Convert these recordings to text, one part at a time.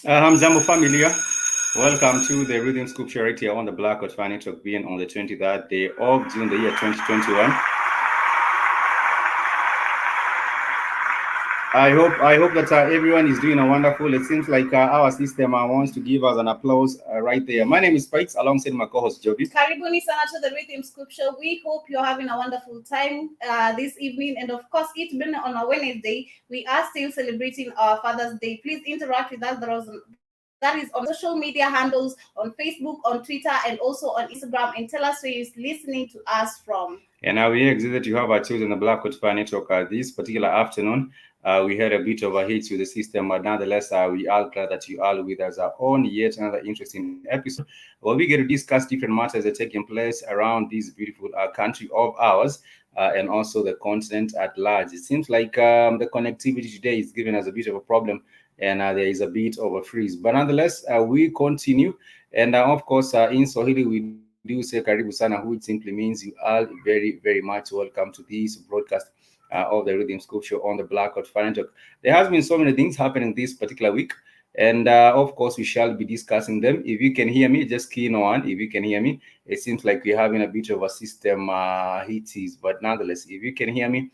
Hamzambo familia. Welcome to the Rhythm Scripture right here on the Blackout Financial being on the 23rd day of June, the year 2021. I hope that everyone is doing a wonderful. It seems like our system wants to give us an applause right there. My name is Spikes, alongside my co-host Joby. Karibuni sana to the Rhythm Scripture. We hope you're having a wonderful time this evening, and of course, it's been on a Wednesday. We are still celebrating our Father's Day. Please interact with us. That is on social media handles, on Facebook, on Twitter, and also on Instagram, and tell us where you're listening to us from. And now we excited that you have our chosen the Blackout Fire Network this particular afternoon. We had a bit of a hit with the system, but nonetheless, we are glad that you are with us on yet another interesting episode where we get to discuss different matters that are taking place around this beautiful country of ours and also the continent at large. It seems like the connectivity today is giving us a bit of a problem, and there is a bit of a freeze. But nonetheless, we continue. And of course, in Swahili, we do say karibu sana, which simply means you are very, very much welcome to this broadcast of the Rhythm Scripture on the Blackout Financial. There has been so many things happening this particular week, and of course, we shall be discussing them. If you can hear me, just key in on. If you can hear me, it seems like we're having a bit of a system hits, but nonetheless, if you can hear me,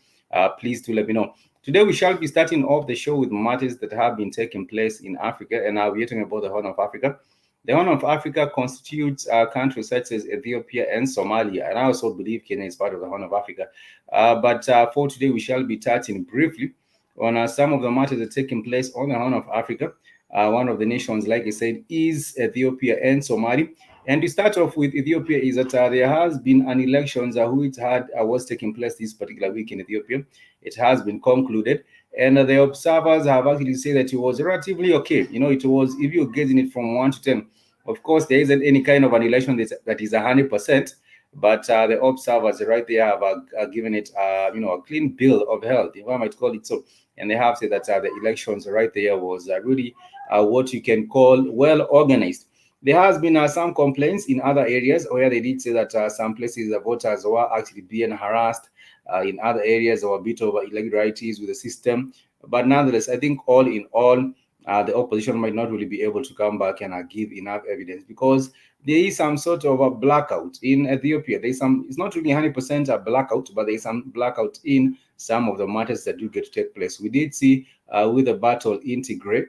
please do let me know. Today, we shall be starting off the show with matters that have been taking place in Africa, and now we're talking about the Horn of Africa. The Horn of Africa constitutes countries such as Ethiopia and Somalia, and I also believe Kenya is part of the Horn of Africa. But for today, we shall be touching briefly on some of the matters that are taking place on the Horn of Africa. One of the nations, like I said, is Ethiopia and Somalia. And to start off with Ethiopia is that there has been an election which was taking place this particular week in Ethiopia. It has been concluded, and the observers have actually said that it was relatively okay. You know, it was, if you're getting it from 1 to 10, of course, there isn't any kind of an election that is 100%, but the observers right there have given it, a clean bill of health, if I might call it so. And they have said that the elections right there was really what you can call well organized. There has been some complaints in other areas where they did say that some places the voters were actually being harassed. In other areas, there were a bit of irregularities with the system. But nonetheless, I think all in all, the opposition might not really be able to come back and give enough evidence, because there is some sort of a blackout in Ethiopia. There's some, it's not really 100% a blackout, but there's some blackout in some of the matters that do get to take place. We did see with the battle in Tigray,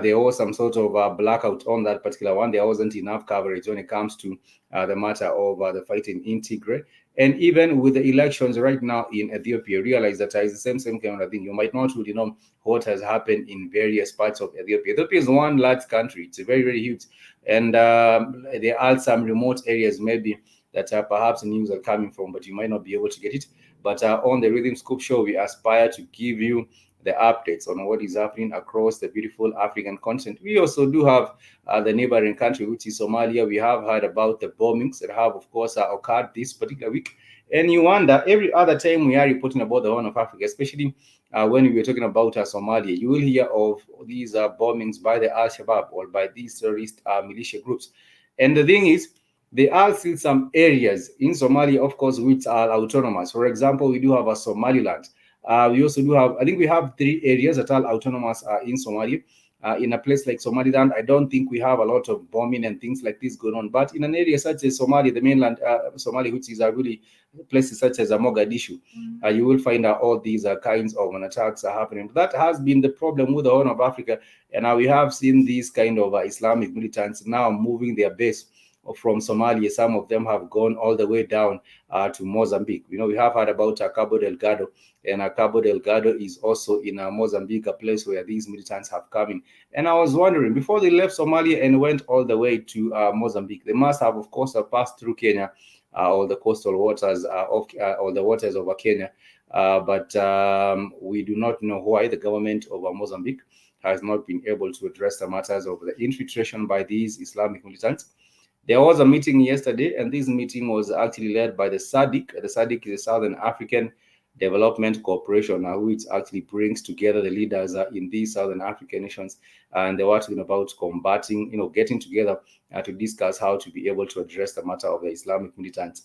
there was some sort of blackout on that particular one. There wasn't enough coverage when it comes to the matter of the fighting in Tigray. And even with the elections right now in Ethiopia, realize that it's the same kind of thing. You might not really know what has happened in various parts of Ethiopia. Ethiopia is one large country. It's very, very huge. And there are some remote areas maybe that perhaps news are coming from, but you might not be able to get it. But on the Rhythm Scoop Show, we aspire to give you the updates on what is happening across the beautiful African continent. We also do have the neighboring country, which is Somalia. We have heard about the bombings that have, of course, occurred this particular week. And you wonder, every other time we are reporting about the Horn of Africa, especially when we were talking about Somalia, you will hear of these bombings by the Al-Shabaab or by these terrorist militia groups. And the thing is, there are still some areas in Somalia, of course, which are autonomous. For example, we do have a Somaliland. We also do have, I think we have 3 areas that are autonomous in Somalia. In a place like Somaliland, I don't think we have a lot of bombing and things like this going on. But in an area such as Somalia, the mainland Somalia, which is really places such as Mogadishu, you will find all these kinds of attacks are happening. That has been the problem with the Horn of Africa. And now we have seen these kind of Islamic militants now moving their base from Somalia. Some of them have gone all the way down to Mozambique. You know, we have heard about Cabo Delgado, and Cabo Delgado is also in Mozambique, a place where these militants have come in. And I was wondering, before they left Somalia and went all the way to Mozambique, they must have, of course, passed through Kenya, or the coastal waters or the waters over Kenya. But we do not know why the government of Mozambique has not been able to address the matters of the infiltration by these Islamic militants. There was a meeting yesterday, and this meeting was actually led by the SADC. The SADC is the Southern African Development Corporation, which actually brings together the leaders in these Southern African nations. And they were talking about combating, getting together to discuss how to be able to address the matter of the Islamic militants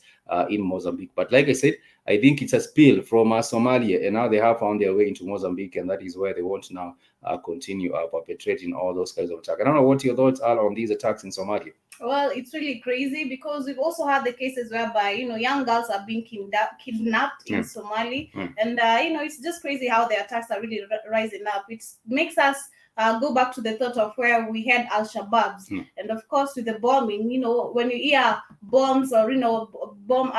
in Mozambique. But like I said, I think it's a spill from Somalia, and now they have found their way into Mozambique, and that is where they want to now continue perpetrating all those kinds of attacks. I don't know what your thoughts are on these attacks in Somalia. Well, it's really crazy because we've also had the cases whereby, young girls are being kidnapped in Somali. And, it's just crazy how the attacks are really rising up. It makes us go back to the thought of where we had Al-Shabaabs. And of course, with the bombing, when you hear bombs or, bomb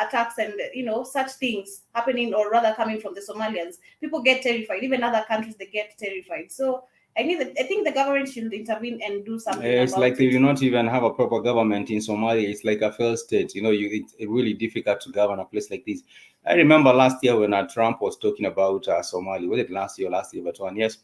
attacks and, such things happening, or rather coming from the Somalians, people get terrified. Even other countries, they get terrified. So I think the government should intervene and do something. It's like they do not even have a proper government in Somalia. It's like a failed state. It's really difficult to govern a place like this. I remember last year when Trump was talking about Somalia. Was it last year, but one? Yes.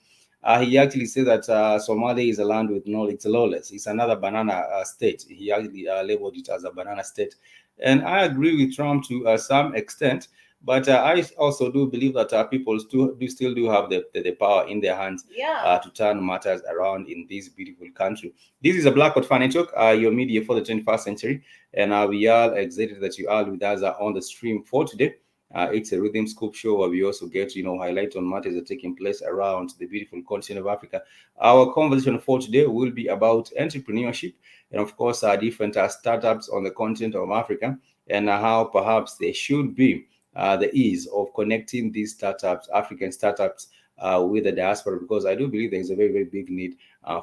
He actually said that Somalia is a land with knowledge. It's lawless. It's another banana state. He actually labeled it as a banana state. And I agree with Trump to some extent. But I also do believe that people still do have the power in their hands to turn matters around in this beautiful country. This is a Blackout Fan Network, your media for the 21st century. And we are excited that you are with us on the stream for today. It's a Rhythm Scoop show where we also get, highlight on matters that are taking place around the beautiful continent of Africa. Our conversation for today will be about entrepreneurship and, of course, different startups on the continent of Africa, and how perhaps they should be the ease of connecting these startups, African startups, with the diaspora, because I do believe there is a very, very big need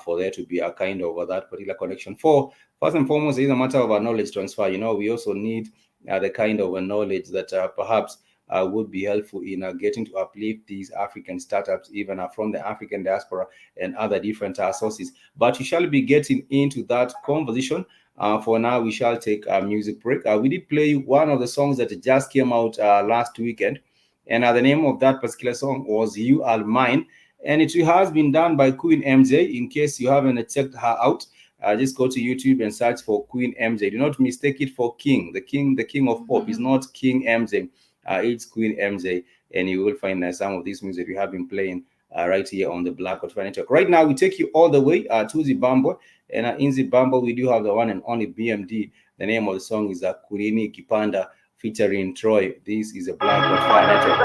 for there to be a kind of that particular connection. First and foremost, it's a matter of knowledge transfer. We also need the kind of knowledge that perhaps would be helpful in getting to uplift these African startups, even from the African diaspora and other different sources. But we shall be getting into that conversation. For now, we shall take a music break. We did play one of the songs that just came out last weekend, and the name of that particular song was "You Are Mine," and it has been done by Queen MJ. In case you haven't checked her out, just go to YouTube and search for Queen MJ. Do not mistake it for King. The king of pop is not King MJ. It's Queen MJ, and you will find some of these music we have been playing right here on the Blackout Fan Network. Right now, we take you all the way to Zimbabwe, and in Zimbabwe, we do have the one and only BMD. The name of the song is Kurini Kipanda featuring Troy. This is a Black God Fire Network.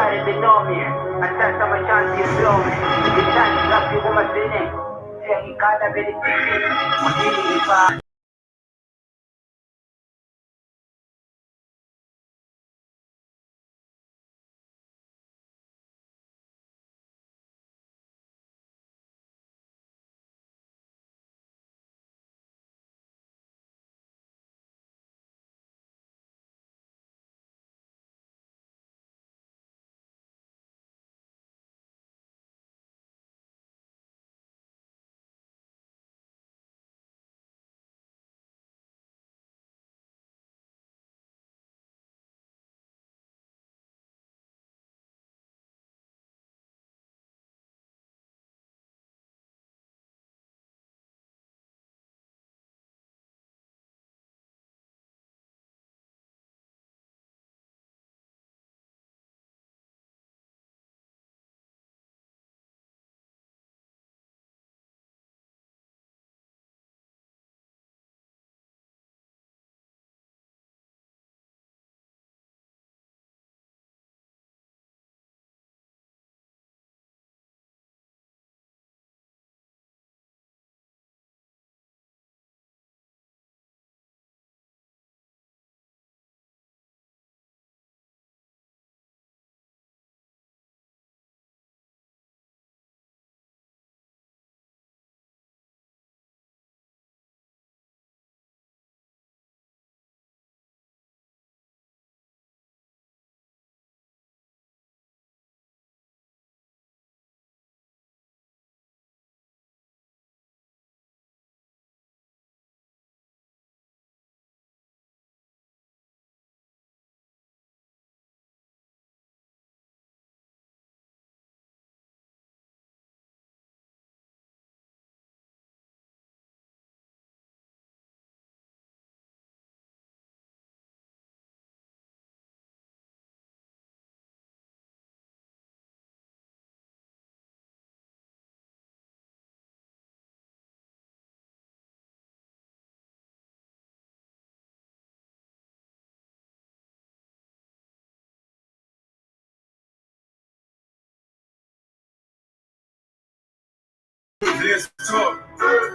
Let's talk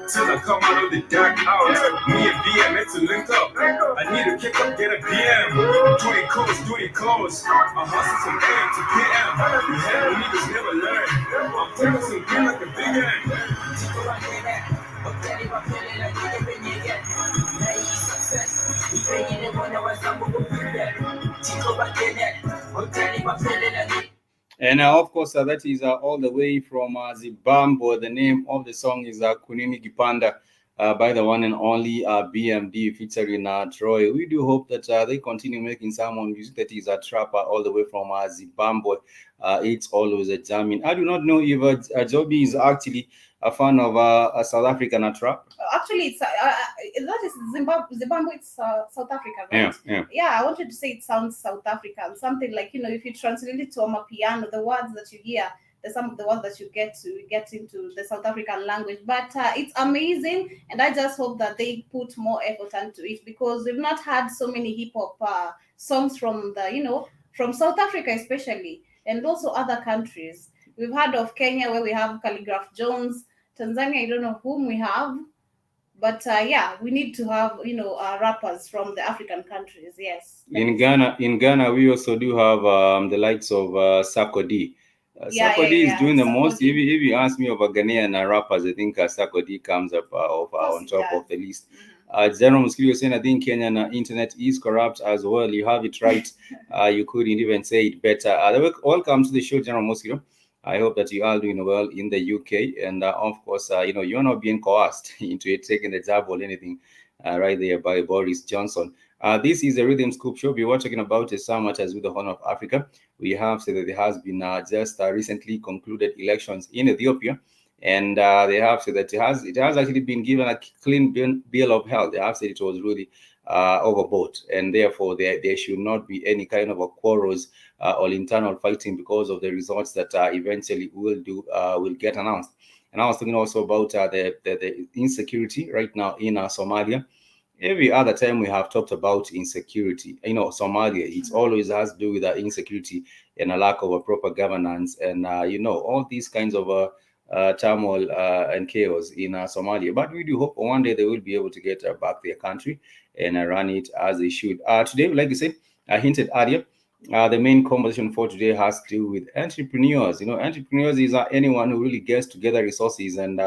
till I come out of the dark hours. Me and BM meant to link up. I need to kick up, get a BM. Do the codes. I hustle from AM to PM. You had niggas never learn. I'm taking some green like a big man. And of course, that is all the way from Zimbabwe. The name of the song is Kunini Gipanda by the one and only BMD featuring Troy. We do hope that they continue making some music that is a trapper all the way from Zimbabwe. It's always a jamming. I do not know if Joby is actually a fan of a South African trap. Actually, it's that is Zimbabwe. Zimbabwe, it's South Africa, right? Yeah. I wanted to say it sounds South African, something like, you know, if you translate it to a piano, the words that you hear, some of the words that you get into the South African language. But it's amazing, and I just hope that they put more effort into it, because we've not had so many hip hop songs from from South Africa especially, and also other countries. We've heard of Kenya, where we have Calligraph Jones. Tanzania, I don't know whom we have, but yeah, we need to have rappers from the African countries. Yes. In Ghana, we also do have the likes of Sako D. Sako D is doing the most. If you ask me of a Ghanaian rappers, I think Sako D comes up on top of the list. General Muskili was saying, I think Kenyan internet is corrupt as well. You have it right. You couldn't even say it better. Welcome to the show, General Muskili. I hope that you are doing well in the UK, and of course, you're not being coerced into it, taking the job or anything right there by Boris Johnson. This is a Rhythm Scoop show. We were talking about so much as with the Horn of Africa. We have said that there has been just recently concluded elections in Ethiopia, and they have said that it has actually been given a clean bill of health. They have said it was really overbought, and therefore there should not be any kind of a quarrels or internal fighting because of the results that eventually will get announced. And I was thinking also about the insecurity right now in Somalia. every other time we have talked about insecurity, Somalia, it's always has to do with insecurity and a lack of a proper governance, and all these kinds of turmoil and chaos in Somalia. But we do hope one day they will be able to get back their country and run it as they should. Today, like I said, I hinted earlier, the main conversation for today has to do with entrepreneurs. Entrepreneurs is anyone who really gets together resources and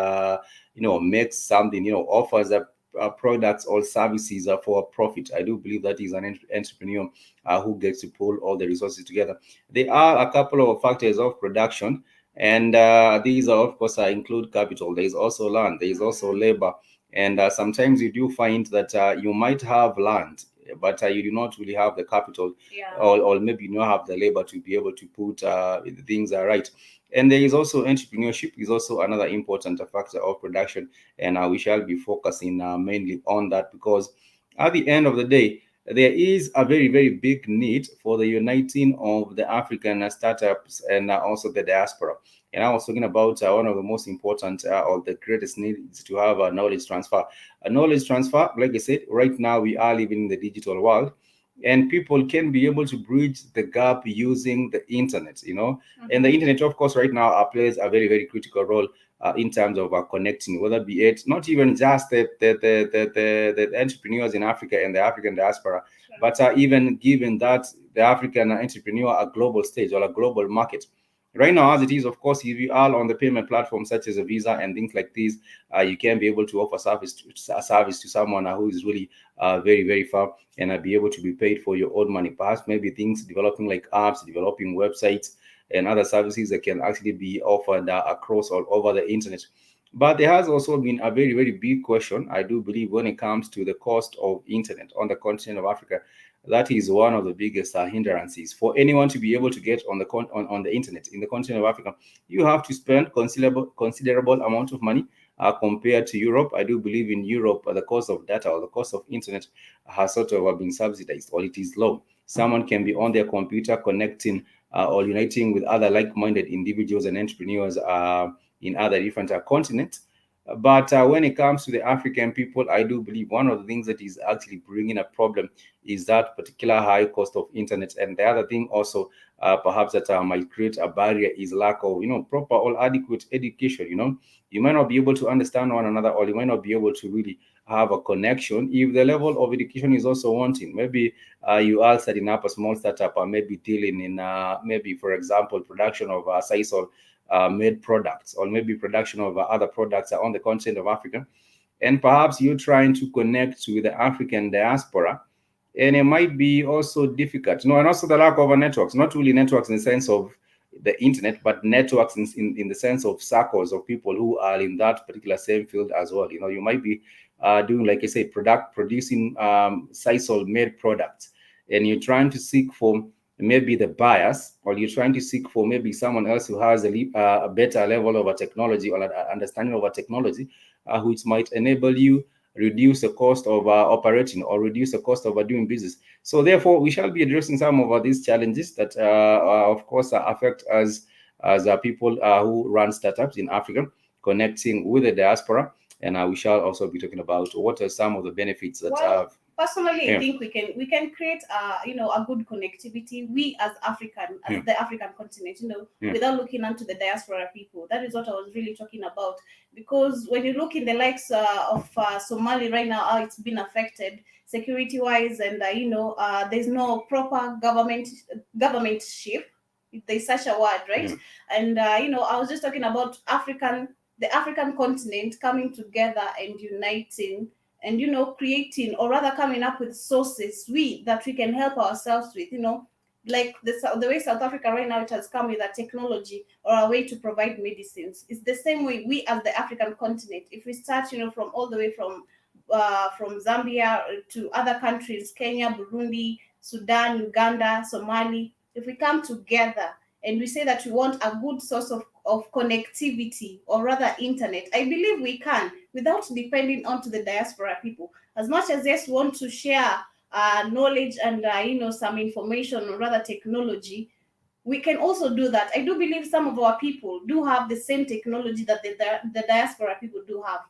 makes something, offers a products or services for a profit. I do believe that is an entrepreneur who gets to pull all the resources together. There are a couple of factors of production, and these are, of course, include capital. There is also land. There is also labor, and sometimes you do find that you might have land, but you do not really have the capital, Yeah. or maybe you don't have the labor to be able to put things right. And there is also entrepreneurship is also another important factor of production, and we shall be focusing mainly on that, because at the end of the day, there is a very, very big need for the uniting of the African startups and also the diaspora. And I was talking about one of the most important or the greatest needs to have a knowledge transfer. A knowledge transfer, like I said, right now we are living in the digital world, and people can be able to bridge the gap using the internet. And the internet, of course, right now plays a very, very critical role in terms of connecting, whether be it not even just the entrepreneurs in Africa and the African diaspora, but even given that the African entrepreneur a global stage or a global market. Right now, as it is, of course, if you are on the payment platform such as a Visa and things like these, you can be able to offer a service to someone who is really very, very far, and be able to be paid for your own money. Perhaps maybe things developing like apps, developing websites, and other services that can actually be offered across all over the internet. But there has also been a very, very big question, I do believe, when it comes to the cost of internet on the continent of Africa. That is one of the biggest hindrances for anyone to be able to get on the internet in the continent of Africa. You have to spend considerable amount of money compared to Europe. I do believe in Europe, the cost of data or the cost of internet has sort of been subsidized, or it is low. Someone can be on their computer connecting or uniting with other like-minded individuals and entrepreneurs in other different continents. But when it comes to the African people, I do believe one of the things that is actually bringing a problem is that particular high cost of internet. And the other thing also, perhaps that might create a barrier, is lack of proper or adequate education. You might not be able to understand one another, or you might not be able to really have a connection if the level of education is also wanting. Maybe you are setting up a small startup, or maybe dealing in maybe, for example, production of sisal made products, or maybe production of other products on the continent of Africa, and perhaps you're trying to connect with the African diaspora, and it might be also difficult. And also the lack of networks, not really networks in the sense of the internet, but networks in the sense of circles of people who are in that particular same field as well. You might be doing, like I say, producing sisal made products, and you're trying to seek for maybe the buyers, or you're trying to seek for maybe someone else who has a better level of a technology or an understanding of a technology, which might enable you reduce the cost of operating, or reduce the cost of doing business. So therefore, we shall be addressing some of these challenges that, of course, affect us as people who run startups in Africa, connecting with the diaspora. And we shall also be talking about what are some of the benefits that have. Personally, I think we can create a good connectivity. We as the African continent, without looking onto the diaspora people. That is what I was really talking about. Because when you look in the likes of Somali right now, how it's been affected security wise, and there's no proper governmentship, if there's such a word, right? And I was just talking about the African continent coming together and uniting, and creating, or rather coming up with sources that we can help ourselves with, like the way South Africa right now, it has come with a technology or a way to provide medicines. It's the same way we as the African continent, if we start from all the way from Zambia to other countries, Kenya, Burundi, Sudan, Uganda, Somali, if we come together and we say that we want a good source of connectivity, or rather internet, I believe we can, without depending on to the diaspora people. As much as yes, want to share knowledge and some information, or rather technology, we can also do that. I do believe some of our people do have the same technology that the diaspora people do have.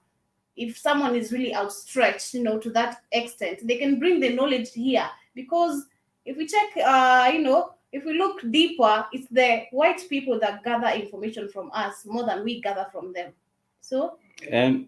if someone is really outstretched, to that extent, they can bring the knowledge here. Because if we check, if we look deeper, it's the white people that gather information from us more than we gather from them. So and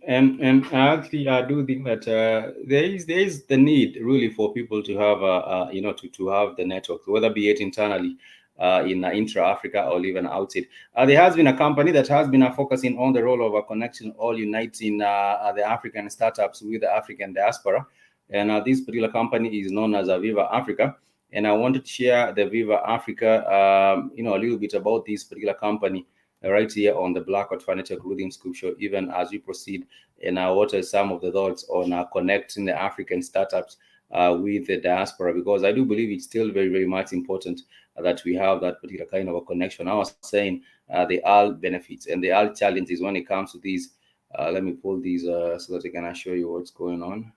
actually, I do think that there is the need really for people to have to have the network, whether be it internally in intra Africa or even outside. There has been a company that has been focusing on the role of a connection, all uniting the African startups with the African diaspora, and this particular company is known as Viva Africa. And I wanted to share the Viva Africa, a little bit about this particular company right here on the Blackout Financial Clothing Scoop Show, even as we proceed. And what are some of the thoughts on connecting the African startups with the diaspora? Because I do believe it's still very, very much important that we have that particular kind of a connection. I was saying they all benefits and they all challenges when it comes to these. Let me pull these so that I can show you what's going on.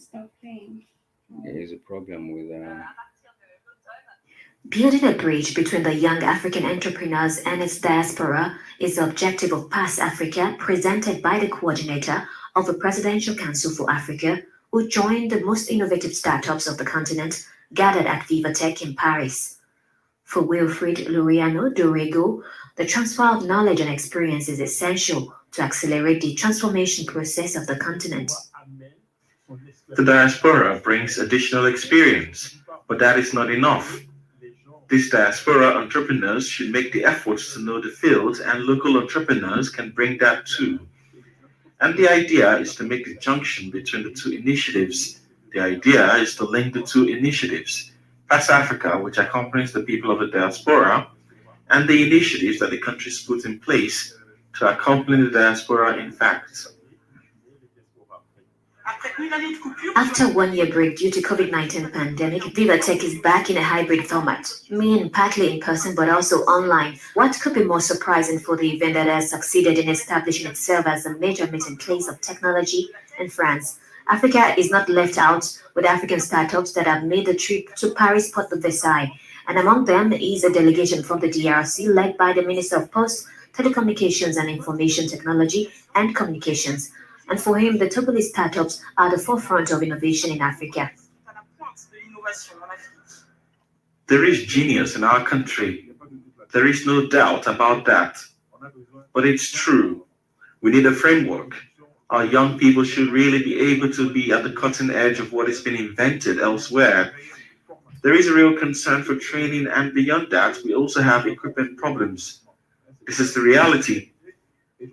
it's not playing. There is a problem with Building a bridge between the young African entrepreneurs and its diaspora is the objective of PASS Africa, presented by the coordinator of the Presidential Council for Africa, who joined the most innovative startups of the continent gathered at VivaTech in Paris. For Wilfried Luriano Dorego, the transfer of knowledge and experience is essential to accelerate the transformation process of the continent. The diaspora brings additional experience, but that is not enough. These diaspora entrepreneurs should make the efforts to know the field, and local entrepreneurs can bring that too. And the idea is to make the junction between the two initiatives. The idea is to link the two initiatives, PASS Africa, which accompanies the people of the diaspora, and the initiatives that the countries put in place to accompany the diaspora in fact. After a one-year break due to COVID-19 pandemic, VivaTech is back in a hybrid format, meaning partly in person but also online. What could be more surprising for the event that has succeeded in establishing itself as a major meeting place of technology in France? Africa is not left out, with African startups that have made the trip to Paris Porte de Versailles, and among them is a delegation from the DRC led by the Minister of Posts, Telecommunications and Information Technology and Communications. And for him, the Togolese startups are the forefront of innovation in Africa. There is genius in our country. There is no doubt about that. But it's true. We need a framework. Our young people should really be able to be at the cutting edge of what has been invented elsewhere. There is a real concern for training, and beyond that, we also have equipment problems. This is the reality.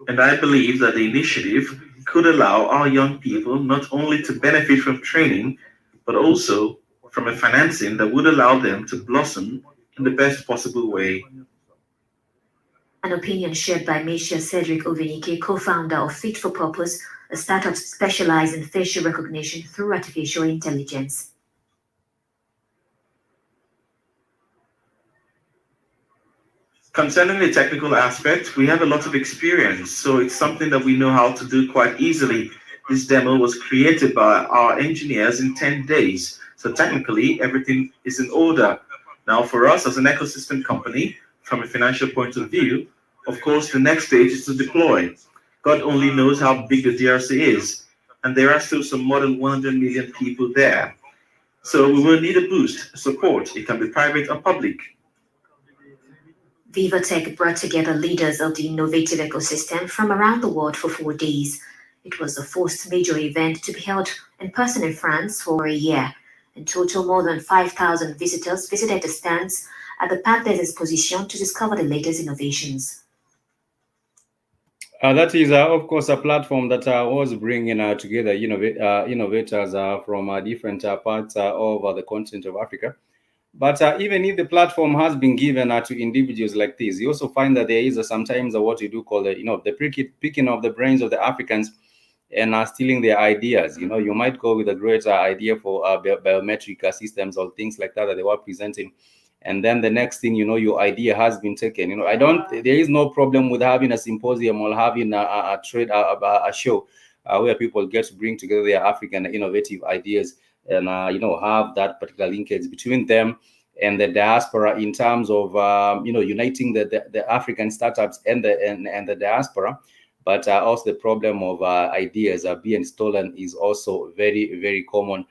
And I believe that the initiative could allow our young people not only to benefit from training, but also from a financing that would allow them to blossom in the best possible way. An opinion shared by Monsieur Cedric Ovenike, co-founder of Fit for Purpose, a startup specialized in facial recognition through artificial intelligence. Concerning the technical aspect, we have a lot of experience, so it's something that we know how to do quite easily. This demo was created by our engineers in 10 days, so technically everything is in order. Now for us as an ecosystem company, from a financial point of view, of course the next stage is to deploy. God only knows how big the DRC is, and there are still some more than 100 million people there. So we will need a boost, support. It can be private or public. VivaTech brought together leaders of the innovative ecosystem from around the world for 4 days. It was the first major event to be held in person in France for a year. In total, more than 5,000 visitors visited the stands at the Parc des Expositions to discover the latest innovations. That is, of course, a platform that was bringing together innovators from different parts of the continent of Africa. But even if the platform has been given to individuals like this, you also find that there is sometimes what you do call the picking of the brains of the Africans and stealing their ideas. You might go with a great idea for biometric systems or things like that they were presenting, and then the next thing your idea has been taken. There is no problem with having a symposium or having a trade a show where people get to bring together their African innovative ideas and have that particular linkage between them and the diaspora in terms of uniting the African startups and the diaspora. But also the problem of ideas being stolen is also very, very common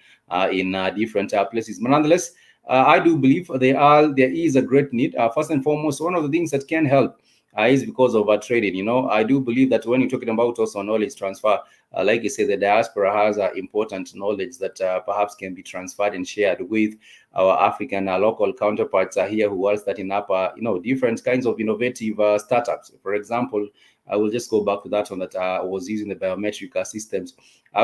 in different places. But nonetheless, I do believe there is a great need. First and foremost, one of the things that can help is because of trading. I do believe that when you're talking about also knowledge transfer, like you say, the diaspora has important knowledge that perhaps can be transferred and shared with our African local counterparts here who are starting up, different kinds of innovative startups. For example, I will just go back to that one that I was using the biometric systems.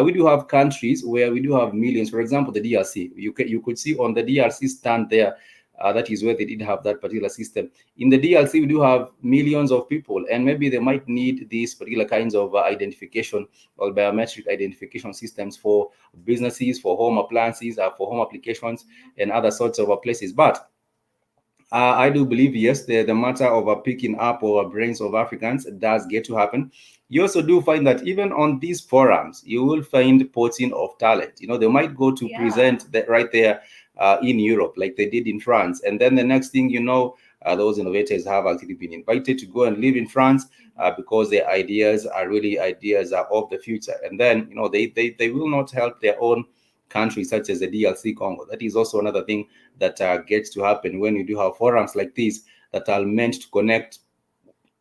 We do have countries where we do have millions. For example, the DRC. You could see on the DRC stand there. That is where they did have that particular system. In the DRC, we do have millions of people, and maybe they might need these particular kinds of identification or biometric identification systems for businesses, for home appliances, for home applications, and other sorts of places. But I do believe, yes, the matter of picking up our brains of Africans does get to happen. You also do find that even on these forums, you will find poaching of talent. They might go to present that right there in Europe, like they did in France. And then the next thing you know, those innovators have actually been invited to go and live in France because their ideas are really ideas of the future. And then, they will not help their own countries such as the DRC Congo. That is also another thing that gets to happen when you do have forums like these that are meant to connect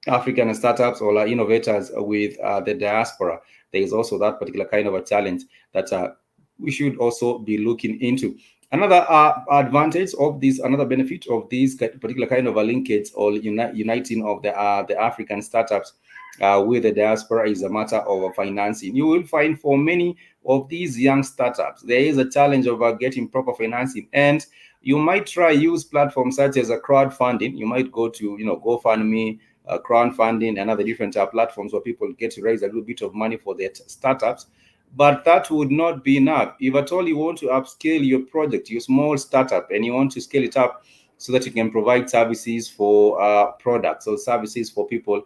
African startups or innovators with the diaspora. There is also that particular kind of a challenge that we should also be looking into. Another advantage of this, another benefit of this particular kind of a linkage or uniting of the African startups with the diaspora is a matter of financing. You will find for many of these young startups, there is a challenge of getting proper financing, and you might try use platforms such as a crowdfunding. You might go to GoFundMe, crowdfunding, and other different platforms where people get to raise a little bit of money for their startups. But that would not be enough. If at all you want to upscale your project, your small startup, and you want to scale it up so that you can provide services for products or services for people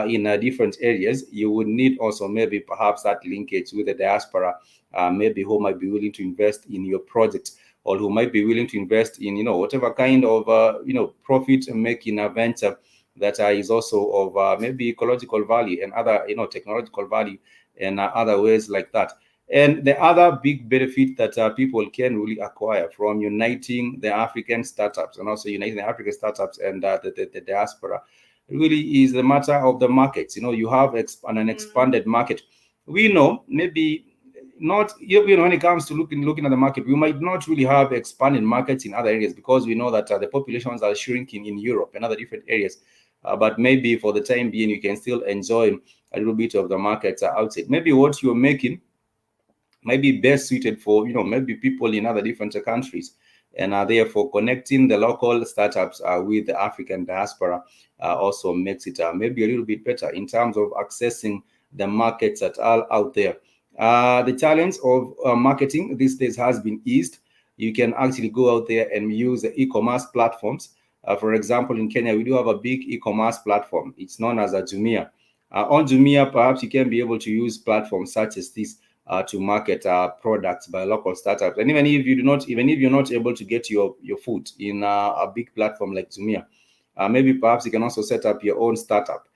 in different areas, you would need also maybe perhaps that linkage with the diaspora, maybe who might be willing to invest in your project, or who might be willing to invest in whatever kind of profit making venture that is also of maybe ecological value and other technological value and other ways like that. And the other big benefit that people can really acquire from uniting the African startups and also uniting the African startups and the diaspora really is the matter of the markets. You have an expanded market. We know maybe not, when it comes to looking at the market, we might not really have expanded markets in other areas because we know that the populations are shrinking in Europe and other different areas. But maybe for the time being, you can still enjoy a little bit of the markets outside. Maybe what you're making might be best suited for, maybe people in other different countries. And therefore, connecting the local startups with the African diaspora also makes it maybe a little bit better in terms of accessing the markets that are out there. The challenge of marketing these days has been eased. You can actually go out there and use the e-commerce platforms. For example, in Kenya, we do have a big e-commerce platform. It's known as a Jumia. On Jumia, perhaps you can be able to use platforms such as this to market products by local startups. And even if you're not able to get your foot in a big platform like Jumia, maybe perhaps you can also set up your own startup,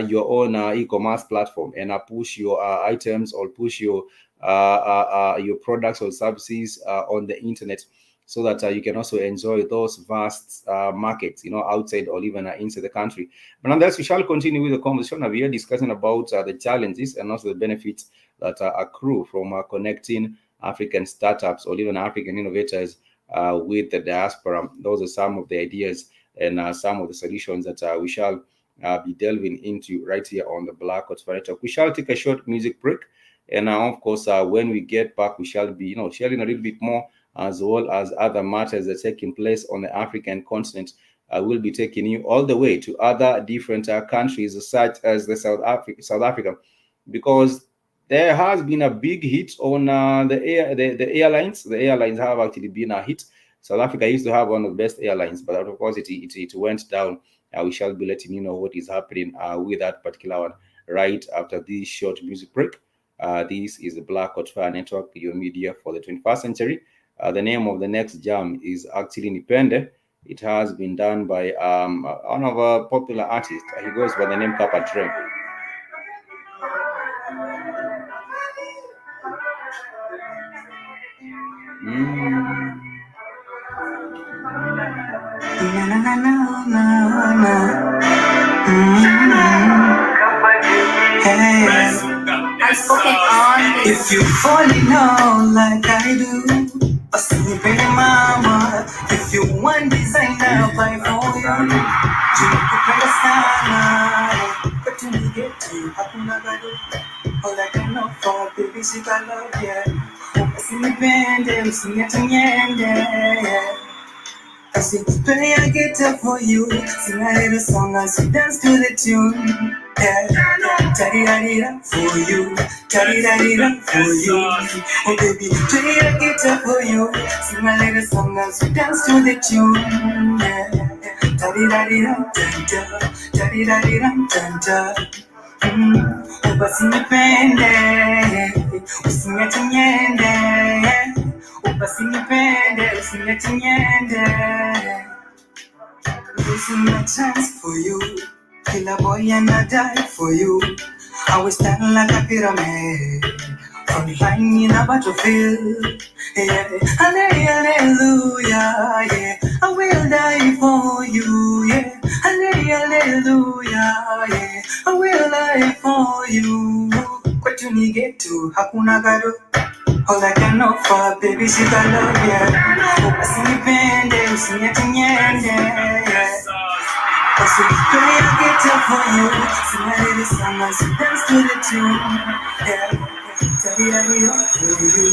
your own e-commerce platform, and push your items or push your products or services on the internet, so that you can also enjoy those vast markets, outside or even inside the country. But nonetheless, we shall continue with the conversation. We are discussing about the challenges and also the benefits that accrue from connecting African startups or even African innovators with the diaspora. Those are some of the ideas and some of the solutions that we shall be delving into right here on the Black Hot Talk. We shall take a short music break, and of course, when we get back, we shall be, sharing a little bit more, as well as other matters that are taking place on the African continent. I will be taking you all the way to other different countries, such as the South Africa, because there has been a big hit on the airlines. The airlines have actually been a hit. South Africa used to have one of the best airlines, but of course it went down. We shall be letting you know what is happening with that particular one right after this short music break. This is the Black Hot Fire Network, your media for the 21st century. The name of the next jam is actually Independent. It has been done by one of our popular artists. He goes by the name Kappa Dre. If you fall in love like I do, usinipe mama. If you want designer, buy for you. Tunakupenda sana, but tunigeti hakuna gado. All I can offer, baby, she got love, yeah. Usinipende, usiniache. I say, play a guitar for you, sing a little song as we dance to the tune. Yeah, da-di-da-di-da for you, da-di-da-di-da for you. Oh baby, play a guitar for you, sing a little song as we dance to the tune. Yeah, da-di-da-di-da, da-da, da-di-da-di-da, da-da. Usinipende, usiniache. Usiniache. Losing my chance for you. Kill a boy and I die for you. I will stand like a pyramid, front line in a battlefield. Yeah, hallelujah, yeah. I will die for you, yeah. Hallelujah, yeah. I will die for you. Kwetu ni getu, hakuna gado. All I can offer, baby, she got love, yeah. Usinipende, usiniache, yeah. I said, play a guitar for you, sing a little song as you dance to the tune, yeah. Da-di-da-di-da for you,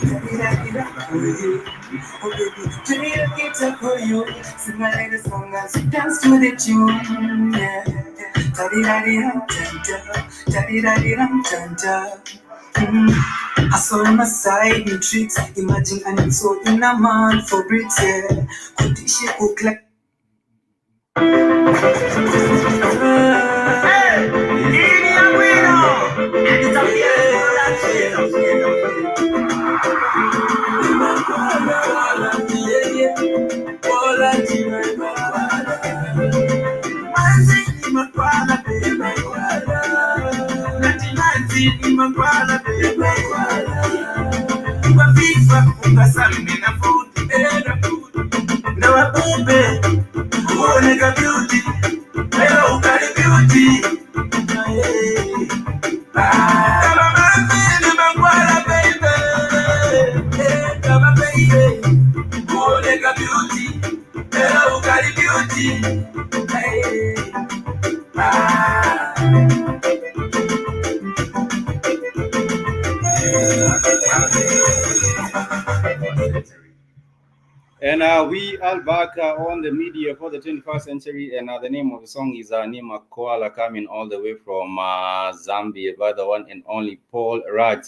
da-di-da-di-da for you. Oh baby, play a guitar for you, sing a little song as you dance to the tune, yeah. Da-di-da-di-da, da-da, da-di-da-di-da, da-da. I saw on my side, me tricks. Imagine I need so in a man for bricks, yeah. Could she cook like And we are back on the media for the 21st century, and the name of the song is Nima Koala, coming all the way from Zambia by the one and only Paul Raj.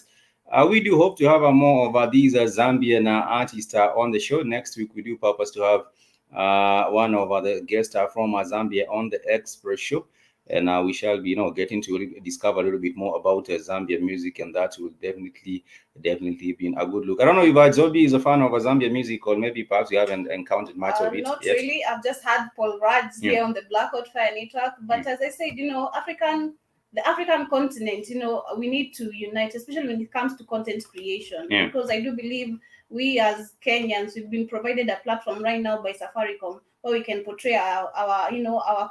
We do hope to have more of these Zambian artists on the show. Next week, we do purpose to have one of the guests from Zambia on the Express show. And we shall be, getting to discover a little bit more about Zambian music, and that will definitely be a good look. I don't know if Zobi is a fan of Zambian music, or maybe perhaps you haven't encountered much of it. Not yet. really. I've just had Paul Raj here on the Black Hot Fire Network. But as I said, the African continent, we need to unite, especially when it comes to content creation, because I do believe we as Kenyans, we've been provided a platform right now by Safaricom where we can portray our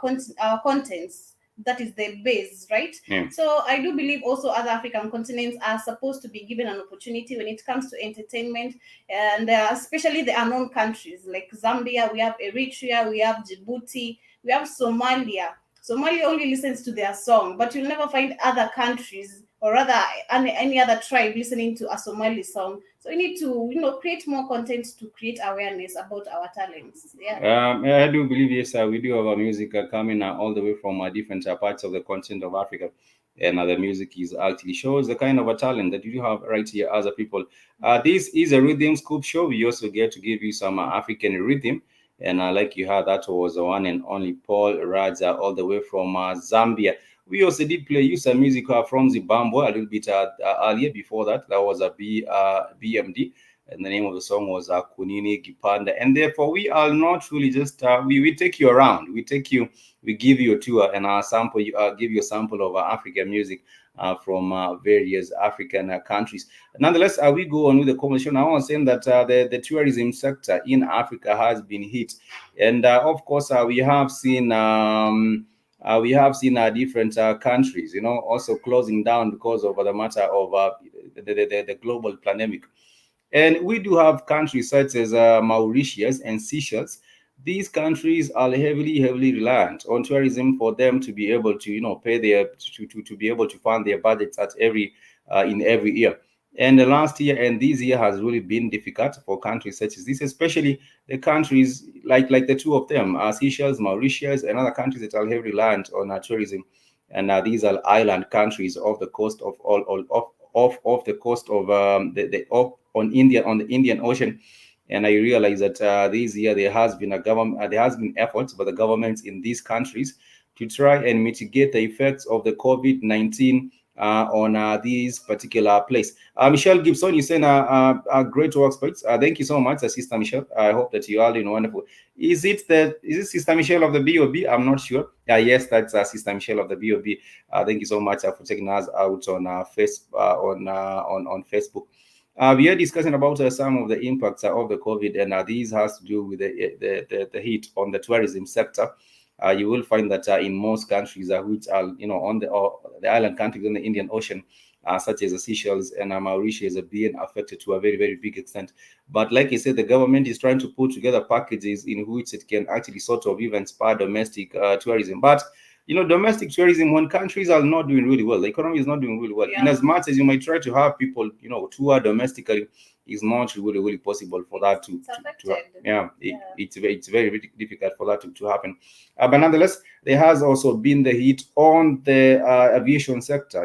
contents. That is the base, right? So I do believe also other African continents are supposed to be given an opportunity when it comes to entertainment, and especially the unknown countries like Zambia. We have Eritrea, we have Djibouti, we have Somalia. Somalia only listens to their song, but you'll never find other countries or rather any other tribe listening to a Somali song. So we need to, create more content to create awareness about our talents. I do believe, yes, we do have our music coming all the way from different parts of the continent of Africa. And the music is actually shows the kind of a talent that you have right here as a people. This is a rhythm scoop show. We also get to give you some African rhythm. And like you heard, that was the one and only Paul Raja, all the way from Zambia. We also did play you some music from Zimbabwe a little bit earlier. Before that, that was a BMD, and the name of the song was Kunini Gipanda. And therefore, we are not really just we take you around. We give you a tour and sample. Give you a sample of African music from various African countries. Nonetheless, we go on with the conversation. I want to say that the tourism sector in Africa has been hit, and of course, we have seen. Different countries, also closing down because of the matter of the global pandemic. And we do have countries such as Mauritius and Seychelles. These countries are heavily reliant on tourism for them to be able to, pay their to be able to fund their budgets at in every year. And the last year and this year has really been difficult for countries such as this, especially the countries like the two of them, Seychelles, Mauritius, and other countries that are heavily reliant on tourism. And these are island countries off the coast of off the coast of on the Indian Ocean. And I realize that this year there has been efforts by the governments in these countries to try and mitigate the effects of the COVID-19 on these particular place. Michelle Gibson, you sent a great work, thank you so much, Sister Michelle. I hope that you are doing wonderful. Is it Sister Michelle of the BOB? I'm not sure. Yes, that's Sister Michelle of the BOB. Thank you so much for checking us out on on Facebook. We are discussing about some of the impacts of the COVID, and these has to do with the hit on the tourism sector. You will find that in most countries which are on the island countries in the Indian Ocean, such as the Seychelles and Mauritius, are being affected to a very big extent. But like I said, the government is trying to put together packages in which it can actually sort of even spur domestic tourism. But domestic tourism, when countries are not doing really well, the economy is not doing really well. In as much as you might try to have people, tour domestically, is not really possible for that to it's very difficult for that to happen. But nonetheless, there has also been the hit on the aviation sector.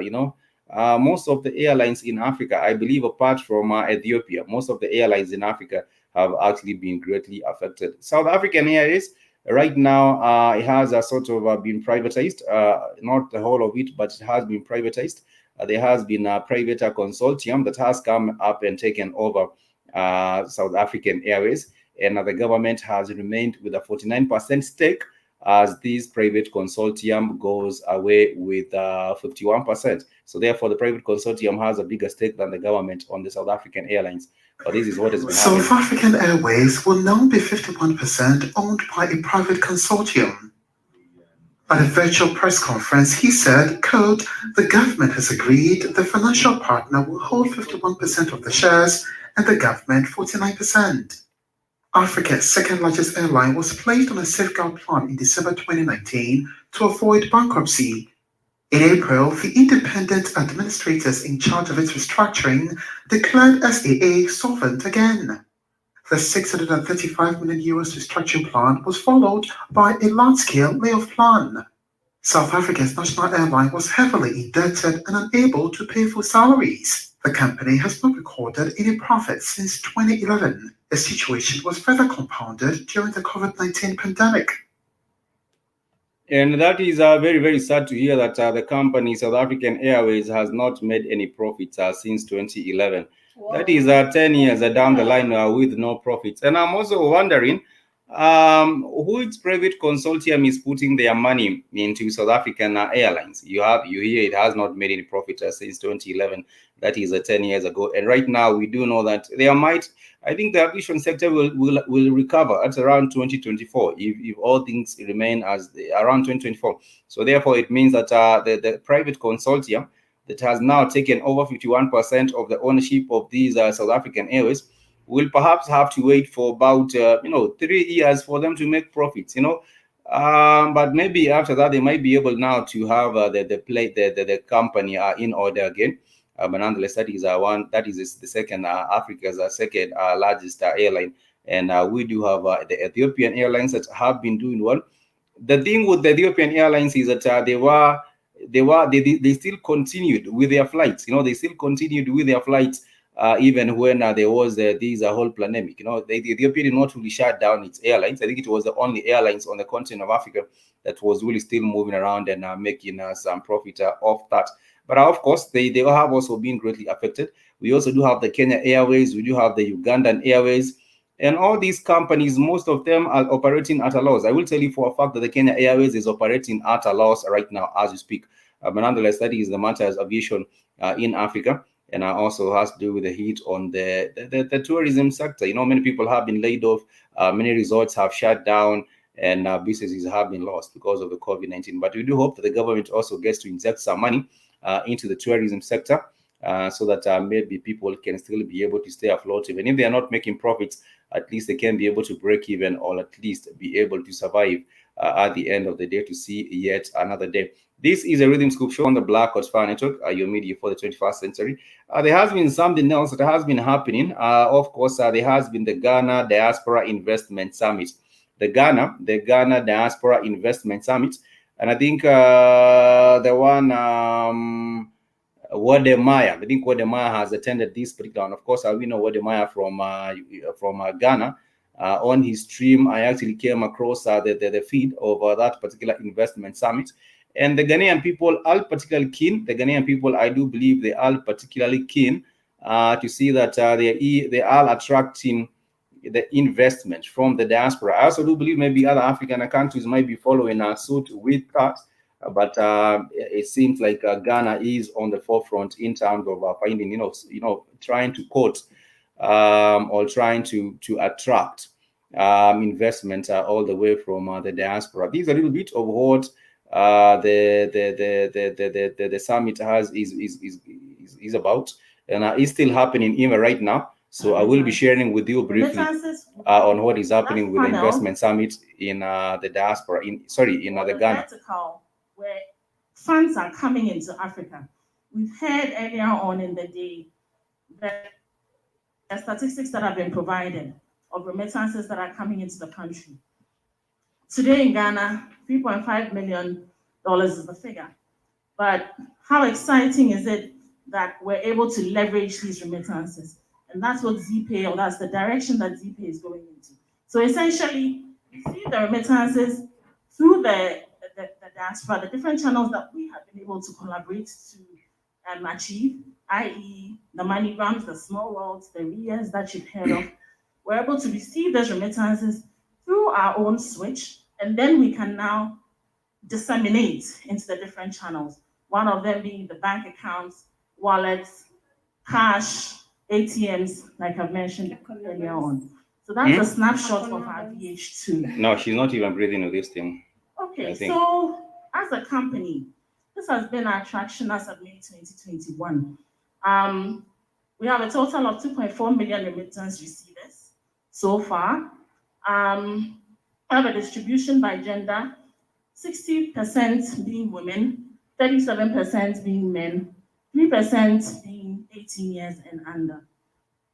Most of the airlines in Africa, I believe, apart from Ethiopia, most of the airlines in Africa have actually been greatly affected. South African Airways, right now, it has sort of been privatized, not the whole of it, but it has been privatized. There has been a private consortium that has come up and taken over South African Airways, and the government has remained with a 49% stake as this private consortium goes away with 51%. So therefore, the private consortium has a bigger stake than the government on the South African Airlines. But this is what has been happening. South African Airways will now be 51% owned by a private consortium. At a virtual press conference, he said, quote, "The government has agreed the financial partner will hold 51% of the shares and the government 49%. Africa's second largest airline was placed on a safeguard plan in December 2019 to avoid bankruptcy. In April, the independent administrators in charge of its restructuring declared SAA solvent again. The 635 million euros restructuring plan was followed by a large-scale layoff plan. South Africa's national airline was heavily indebted and unable to pay for salaries. The company has not recorded any profit since 2011. The situation was further compounded during the COVID-19 pandemic. And that is very sad to hear that the company South African Airways has not made any profits since 2011. Wow. That is 10 years down the line with no profits. And I'm also wondering which private consortium is putting their money into South African Airlines. You hear it has not made any profit since 2011. That is 10 years ago. And right now we do know that I think the aviation sector will recover at around 2024 if all things remain as around 2024. So therefore it means that the private consortium that has now taken over 51% of the ownership of these South African Airways will perhaps have to wait for about 3 years for them to make profits. But maybe after that they might be able now to have the company in order again. But nonetheless, that is the second Africa's second largest airline, and we do have the Ethiopian Airlines that have been doing well. The thing with the Ethiopian Airlines is that they still continued with their flights. They still continued with their flights even when there was this whole pandemic. The Ethiopia did not really shut down its airlines. I think it was the only airlines on the continent of Africa that was really still moving around and making some profit off that. But of course, they have also been greatly affected. We also do have the Kenya Airways, we do have the Ugandan Airways, and all these companies, most of them are operating at a loss. I will tell you for a fact that the Kenya Airways is operating at a loss right now as we speak. But nonetheless, that is the matter as aviation in Africa, and also has to do with the heat on the tourism sector. Many people have been laid off, many resorts have shut down, and businesses have been lost because of the COVID-19. But we do hope that the government also gets to inject some money into the tourism sector, so that maybe people can still be able to stay afloat. Even if they are not making profits, at least they can be able to break even, or at least be able to survive at the end of the day to see yet another day. This is a Rhythm Scoop show on the Black Hot Fire Network, your media for the 21st century. There has been something else that has been happening. Of course, there has been the Ghana Diaspora Investment Summit. The Ghana Diaspora Investment Summit. And I think the one... Wodemaya. I think Wodemaya has attended this particular one. Of course, we know Wodemaya from Ghana. On his stream, I actually came across the feed of that particular investment summit. And the Ghanaian people are particularly keen. The Ghanaian people, I do believe they are particularly keen to see that they are attracting the investment from the diaspora. I also do believe maybe other African countries might be following suit with that. But it seems like Ghana is on the forefront in terms of finding, trying to quote or trying to attract investment all the way from the diaspora. This is a little bit of what the summit is about, and is still happening even right now. So I will be sharing with you briefly on what is happening with the investment summit in the diaspora, in the Ghana. Where funds are coming into Africa. We've heard earlier on in the day that the statistics that have been provided of remittances that are coming into the country. Today in Ghana, $3.5 million is the figure. But how exciting is it that we're able to leverage these remittances? And that's what ZPay, or that's the direction that ZPay is going into. So essentially, we see the remittances through the diaspora, the different channels that we have been able to collaborate to achieve, i.e. the MoneyGrams, the Small Worlds, the RIAs that you've heard of. We're able to receive those remittances through our own switch, and then we can now disseminate into the different channels. One of them being the bank accounts, wallets, cash, ATMs, like I've mentioned earlier on. So that's a snapshot of our VH2. No, she's not even breathing with this thing. Okay, so as a company, this has been our traction as of May 2021. We have a total of 2.4 million remittance receivers so far. We have a distribution by gender, 60% being women, 37% being men, 3% being 18 years and under,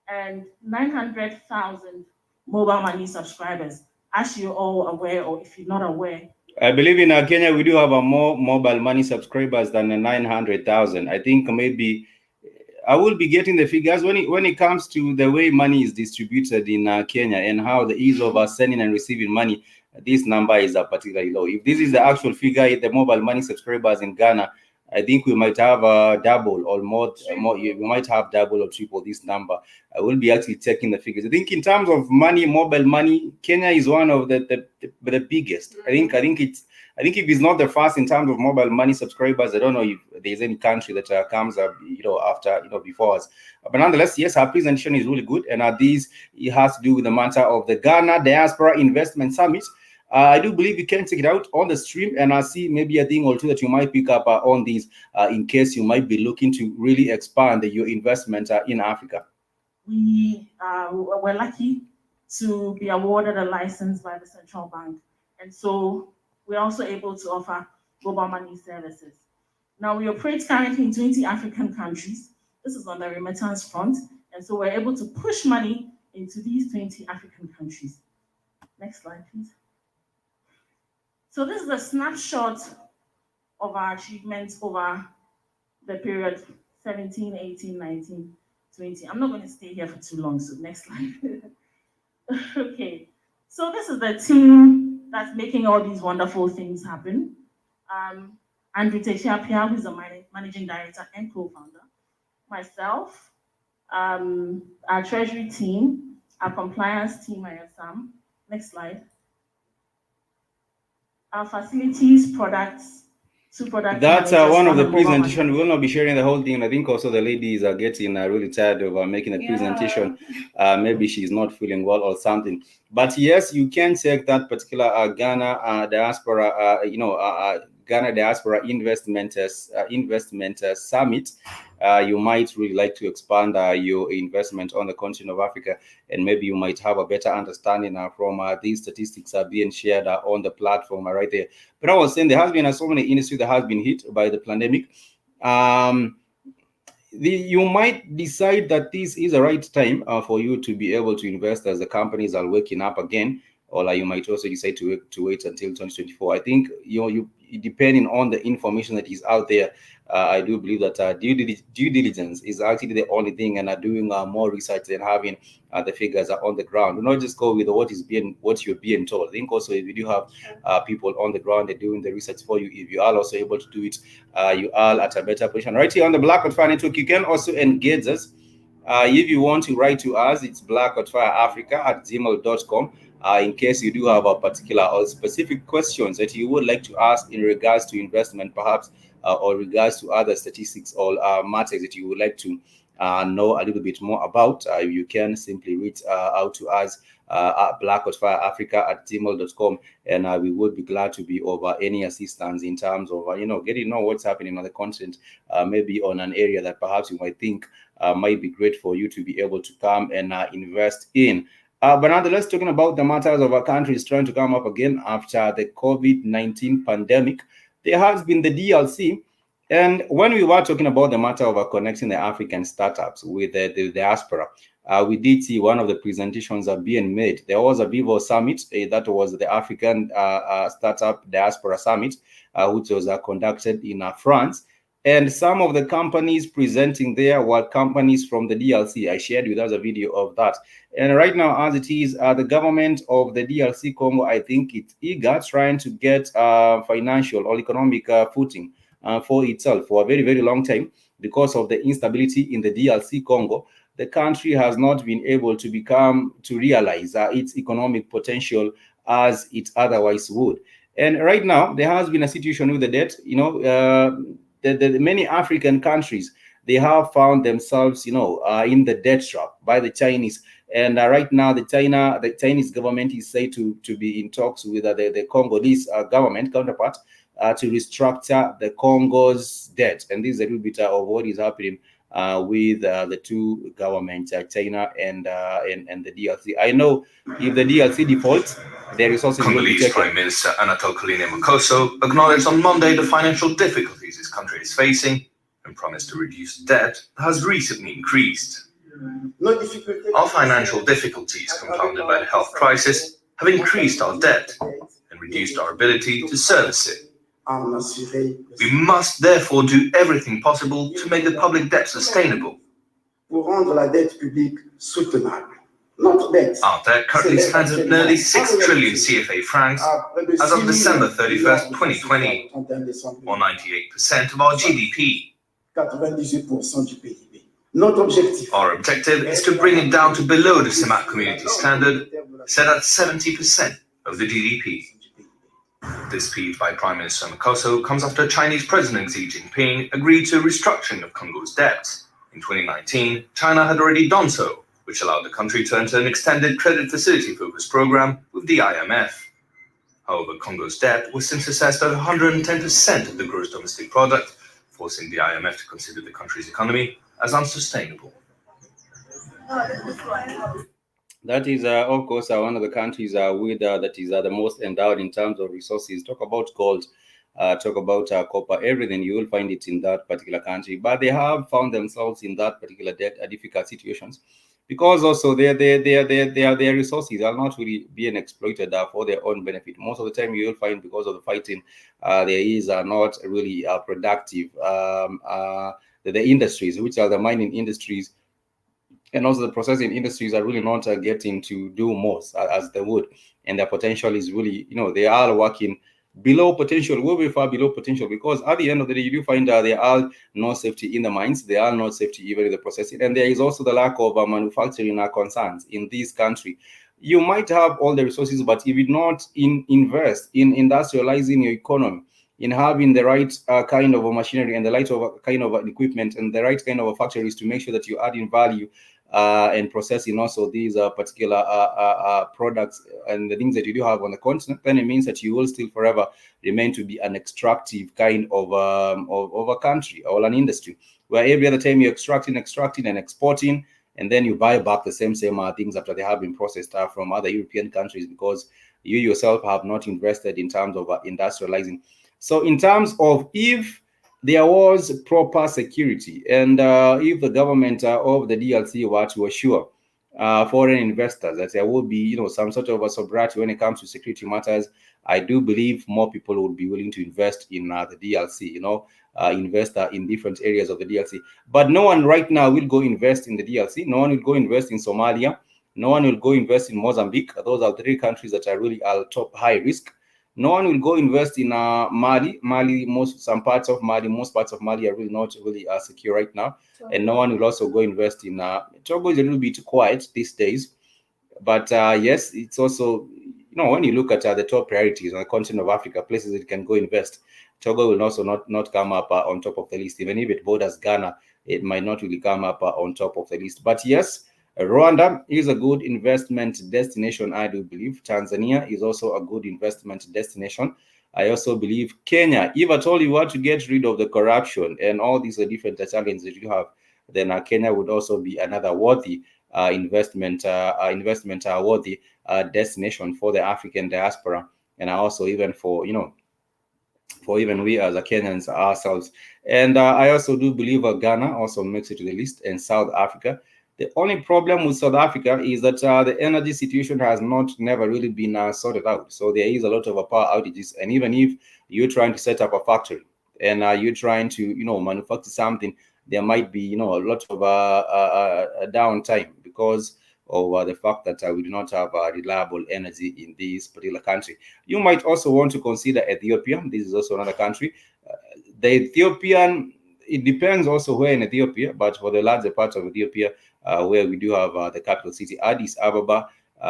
and 900,000 mobile money subscribers. As you're all aware, or if you're not aware, I believe in Kenya, we do have more mobile money subscribers than 900,000. I think maybe I will be getting the figures when it comes to the way money is distributed in Kenya and how the ease of sending and receiving money. This number is particularly low. If this is the actual figure, the mobile money subscribers in Ghana, I think we might have double or more. We might have double or triple this number. I will be actually checking the figures. I think in terms of money, mobile money, Kenya is one of the biggest. I think if it's not the first in terms of mobile money subscribers, I don't know if there's any country that comes up, after, before us. But nonetheless, yes, our presentation is really good, and it has to do with the matter of the Ghana Diaspora Investment Summit. I do believe you can check it out on the stream, and I see maybe a thing or two that you might pick up on these in case you might be looking to really expand your investment in Africa. We're lucky to be awarded a license by the central bank, and so we're also able to offer mobile money services. Now, we operate currently in 20 African countries. This is on the remittance front, and so we're able to push money into these 20 African countries. Next slide, please. So this is a snapshot of our achievements over the period 17, 18, 19, 20. I'm not going to stay here for too long, so next slide. Okay, so this is the team that's making all these wonderful things happen. Andrew Teshapia, who's the managing director and co-founder, myself, our treasury team, our compliance team, I am Sam. Next slide. Our facilities, products, That's one of the presentation. We will not be sharing the whole thing. I think also the ladies are getting really tired of making a presentation. Maybe she's not feeling well or something. But yes, you can check that particular Ghana Diaspora, Ghana Diaspora Investment Summit. You might really like to expand your investment on the continent of Africa, and maybe you might have a better understanding from these statistics are being shared on the platform right there. But I was saying there has been so many industries that has been hit by the pandemic. You might decide that this is the right time for you to be able to invest as the companies are waking up again, or you might also decide to wait until 2024. I think you depending on the information that is out there, I do believe that due diligence is actually the only thing, and doing more research than having the figures are on the ground. Do not just go with what you're being told. I think also if you do have people on the ground, they're doing the research for you. If you are also able to do it, you are at a better position. Right here on the Black Hot Network, you can also engage us. If you want to write to us, it's blackhotfireafrica@gmail.com. In case you do have a particular or specific questions that you would like to ask in regards to investment, perhaps, or regards to other statistics or matters that you would like to know a little bit more about, you can simply reach out to us at blackhotfireafrica@gmail.com, and we would be glad to be of any assistance in terms of getting to know what's happening on the continent, maybe on an area that perhaps you might think might be great for you to be able to come and invest in. But nonetheless, talking about the matters of our countries trying to come up again after the COVID-19 pandemic, there has been the DLC. And when we were talking about the matter of connecting the African startups with the diaspora, we did see one of the presentations are being made. There was a Vivo Summit, that was the African Startup Diaspora Summit, which was conducted in France. And some of the companies presenting there were companies from the DLC. I shared with us a video of that. And right now, as it is, the government of the DLC Congo, I think it's eager trying to get financial or economic footing for itself for a very, very long time. Because of the instability in the DLC Congo, the country has not been able to realize its economic potential as it otherwise would. And right now, there has been a situation with the debt, the many African countries, they have found themselves, in the debt trap by the Chinese. And right now, the Chinese government is said to be in talks with the Congolese government counterpart to restructure the Congo's debt. And this is a little bit of what is happening with the two governments, China and the DLC. I know if the DLC defaults, their resources will be taken. Congolese Prime Minister Anatole Koulibaly acknowledged on Monday the financial difficulties his country is facing and promised to reduce debt that has recently increased. Our financial difficulties, compounded by the health crisis, have increased our debt and reduced our ability to service it. We must therefore do everything possible to make the public debt sustainable. Our debt currently stands at nearly 6 trillion CFA francs as of December 31st, 2020, or 98% of our GDP. Our objective is to bring it down to below the CEMAC community standard, set at 70% of the GDP. This speech by Prime Minister Makoso comes after Chinese President Xi Jinping agreed to a restructuring of Congo's debts. In 2019, China had already done so, which allowed the country to enter an extended credit facility-focused program with the IMF. However, Congo's debt was since assessed at 110% of the gross domestic product, forcing the IMF to consider the country's economy as unsustainable. That is, of course, one of the countries that is the most endowed in terms of resources. Talk about gold, talk about copper, everything. You will find it in that particular country. But they have found themselves in that particular difficult situations because also their resources are not really being exploited for their own benefit. Most of the time, you will find because of the fighting, there is not really productive. The industries, which are the mining industries, and also the processing industries are really not getting to do most as they would, and their potential is really, they are working below potential, will be far below potential, because at the end of the day, you do find that there are no safety in the mines, there are no safety even in the processing, and there is also the lack of manufacturing concerns in this country. You might have all the resources, but if you not invest in industrializing your economy, in having the right kind of a machinery and the right of kind of equipment and the right kind of factories to make sure that you're adding value and processing also these particular products and the things that you do have on the continent, then it means that you will still forever remain to be an extractive kind of a country or an industry, where every other time you're extracting and exporting, and then you buy back the same things after they have been processed from other European countries, because you yourself have not invested in terms of industrializing. So in terms of, if there was proper security, and if the government of the DRC were to assure foreign investors that there will be, some sort of a sobriety when it comes to security matters, I do believe more people would be willing to invest in the DRC, invest in different areas of the DRC. But no one right now will go invest in the DRC. No one will go invest in Somalia. No one will go invest in Mozambique. Those are three countries that are really top high risk. No one will go invest in Mali. Some parts of Mali, most parts of Mali are really not really secure right now. And no one will also go invest in Togo. Is a little bit quiet these days, but yes, it's also, when you look at the top priorities on the continent of Africa, places that can go invest, Togo will also not come up on top of the list. Even if it borders Ghana, it might not really come up on top of the list. But yes, Rwanda is a good investment destination, I do believe. Tanzania is also a good investment destination. I also believe Kenya, if at all you want to get rid of the corruption and all these different challenges that you have, then Kenya would also be another worthy investment worthy destination for the African diaspora, and also even for even we as a Kenyans ourselves. And I also do believe Ghana also makes it to the list, and South Africa. The only problem with South Africa is that the energy situation has never really been sorted out. So there is a lot of power outages, and even if you're trying to set up a factory and you're trying to manufacture something, there might be a lot of downtime because of the fact that we do not have reliable energy in this particular country. You might also want to consider Ethiopia. This is also another country. The Ethiopian, it depends also where in Ethiopia, but for the larger part of Ethiopia, where we do have the capital city, Addis Ababa,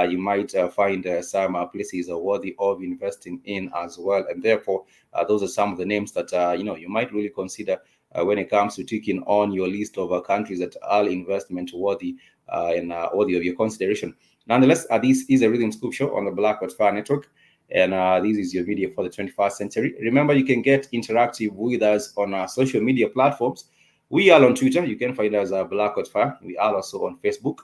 you might find some places worthy of investing in as well. And therefore, those are some of the names that you might really consider when it comes to ticking on your list of countries that are investment worthy and worthy of your consideration. Nonetheless, this is a Rhythm Scoop show on the Black Fire Network, and this is your media for the 21st century. Remember, you can get interactive with us on our social media platforms. We are on Twitter. You can find us at Black Fire. We are also on Facebook,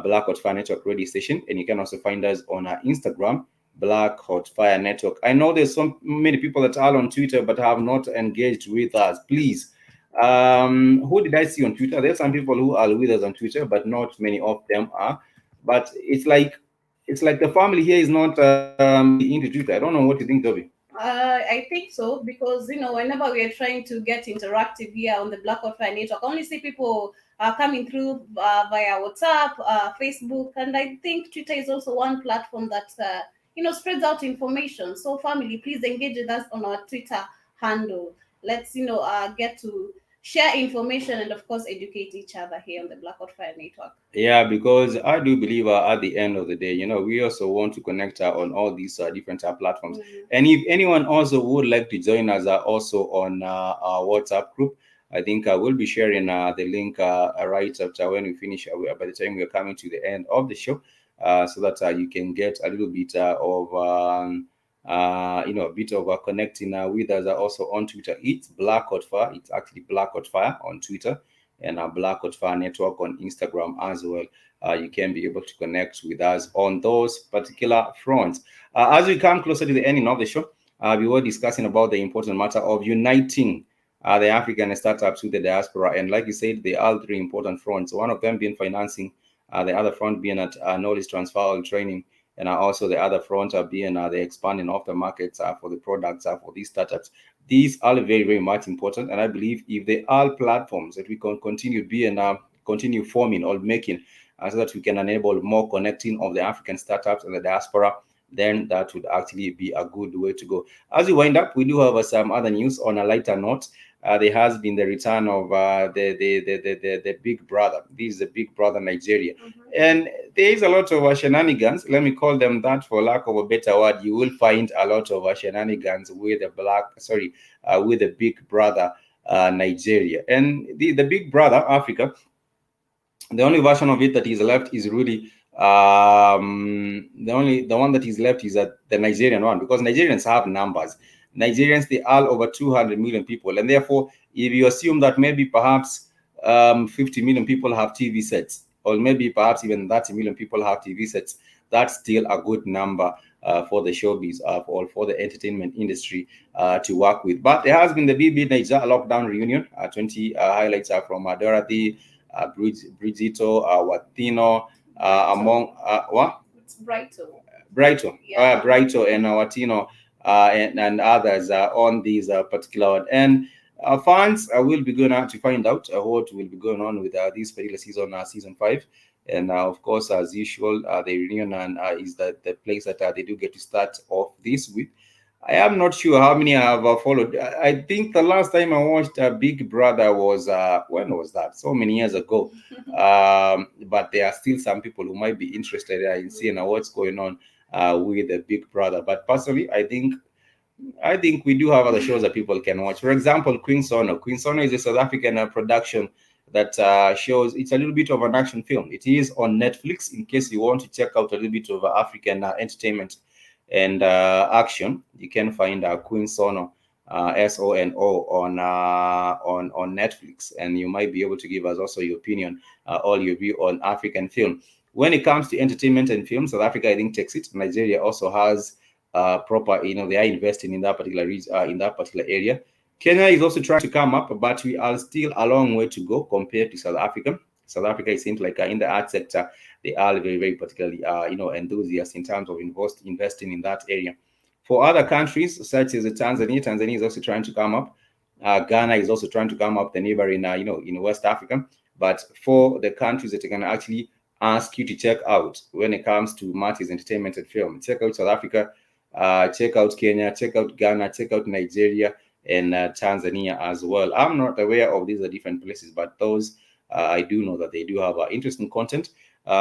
Black Fire Network Radio Station, and you can also find us on Instagram, Black Hot Fire Network. I know there's so many people that are on Twitter but have not engaged with us. Please, who did I see on Twitter? There's some people who are with us on Twitter, but not many of them are. But it's like the family here is not into Twitter. I don't know what you think, Toby. I think so, because whenever we are trying to get interactive here on the Black Fire Network, I only see people coming through via WhatsApp, Facebook, and I think Twitter is also one platform that spreads out information. So family, please engage with us on our Twitter handle. Let's get to share information and of course educate each other here on the Black Fire Network. Yeah, because I do believe at the end of the day, we also want to connect on all these different platforms. Mm-hmm. And if anyone also would like to join us also on our WhatsApp group, I think we'll be sharing the link right after when we finish, by the time we're coming to the end of the show, so that you can get a little bit of a bit of connecting with us also on Twitter. It's Black Hot Fire. It's actually Black Hot Fire on Twitter, and Black Hot Fire Network on Instagram as well. You can be able to connect with us on those particular fronts. As we come closer to the ending of the show, we were discussing about the important matter of uniting the African startups with the diaspora. And like you said, there are three important fronts. One of them being financing, the other front being at knowledge transfer or training, and also the other front being the expanding of the markets for the products for these startups. These are very, very much important. And I believe if they are platforms that we can continue being continue forming or making so that we can enable more connecting of the African startups and the diaspora, then that would actually be a good way to go. As we wind up, we do have some other news on a lighter note. There has been the return of the Big Brother. This is the Big Brother Nigeria. And there is a lot of shenanigans. Let me call them that for lack of a better word. You will find a lot of shenanigans with with the Big Brother Nigeria. And the Big Brother Africa, the only version of it that is left is really the one that is left is the Nigerian one, because Nigerians have numbers. Nigerians, they are over 200 million people, and therefore, if you assume that maybe perhaps 50 million people have TV sets, or maybe perhaps even 30 million people have TV sets, that's still a good number for the showbiz, or for the entertainment industry to work with. But there has been the BB Niger lockdown reunion. 20 highlights are from Dorothy, Brigito, Watino, among what? It's Brighto. Brighto, Brighto, and Watino, and others on these particular one. And fans will be going out to find out what will be going on with this particular season, season 5. And of course, as usual, the reunion is the place that they do get to start off this with. I am not sure how many have followed. I think the last time I watched Big Brother was, when was that? So many years ago. But there are still some people who might be interested in seeing what's going on with the Big Brother. But personally, I think we do have other shows that people can watch. For example, Queen Sono. Queen Sono is a South African production that shows, it's a little bit of an action film. It is on Netflix in case you want to check out a little bit of African entertainment and action. You can find Queen Sono, SONO, on Netflix, and you might be able to give us also your opinion or your view on African film. When it comes to entertainment and film, South Africa, I think, takes it. Nigeria also has proper, they are investing in that particular area. Kenya is also trying to come up, but we are still a long way to go compared to South Africa. South Africa, it seems like in the art sector, they are very, very particularly, enthusiastic in terms of investing in that area. For other countries, such as Tanzania is also trying to come up. Ghana is also trying to come up, the neighboring, in West Africa. But for the countries that can actually ask you to check out when it comes to matters, entertainment, and film, check out South Africa, check out Kenya, check out Ghana, check out Nigeria, and Tanzania as well. I'm not aware of these different places, but those I do know that they do have interesting content.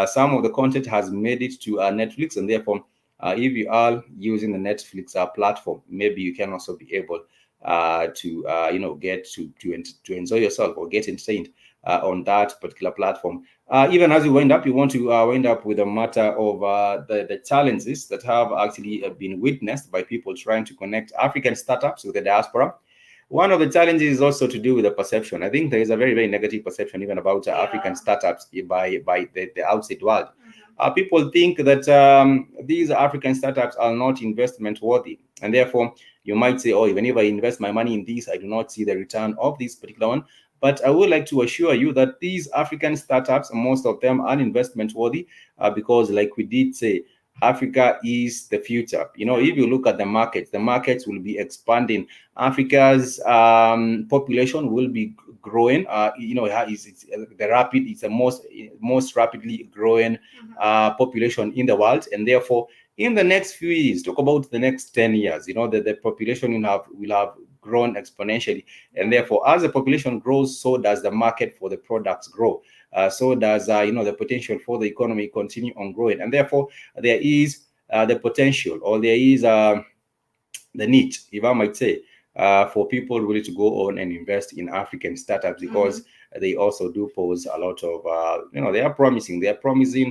Some of the content has made it to Netflix, and therefore, if you are using the Netflix platform, maybe you can also be able to get to enjoy yourself or get entertained on that particular platform. Even as you wind up, you want to wind up with a matter of the challenges that have actually been witnessed by people trying to connect African startups with the diaspora. One of the challenges is also to do with the perception. I think there is a very, very negative perception even about African startups by the outside world. People think that these African startups are not investment worthy, and therefore you might say, oh, even if I invest my money in these, I do not see the return of this particular one. But I would like to assure you that these African startups, most of them are investment worthy because, like we did say, Africa is the future. If you look at the markets will be expanding. Africa's population will be growing. It's the most rapidly growing population in the world, and therefore, in the next few years, talk about the next 10 years, the population will have grown exponentially, and therefore, as the population grows, so does the market for the products grow. So does the potential for the economy continue on growing, and therefore there is the potential, or there is the need, if I might say, for people really to go on and invest in African startups, because they also do pose a lot of they are promising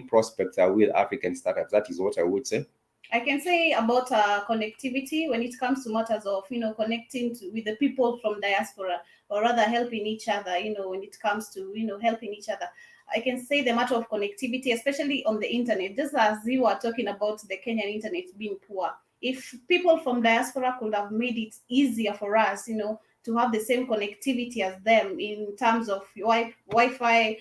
prospects with African startups. That is what I would say. I can say about connectivity when it comes to matters of connecting with the people from diaspora, or rather helping each other. When it comes to helping each other, I can say the matter of connectivity, especially on the internet. Just as you were talking about the Kenyan internet being poor, if people from diaspora could have made it easier for us, to have the same connectivity as them in terms of Wi-Fi,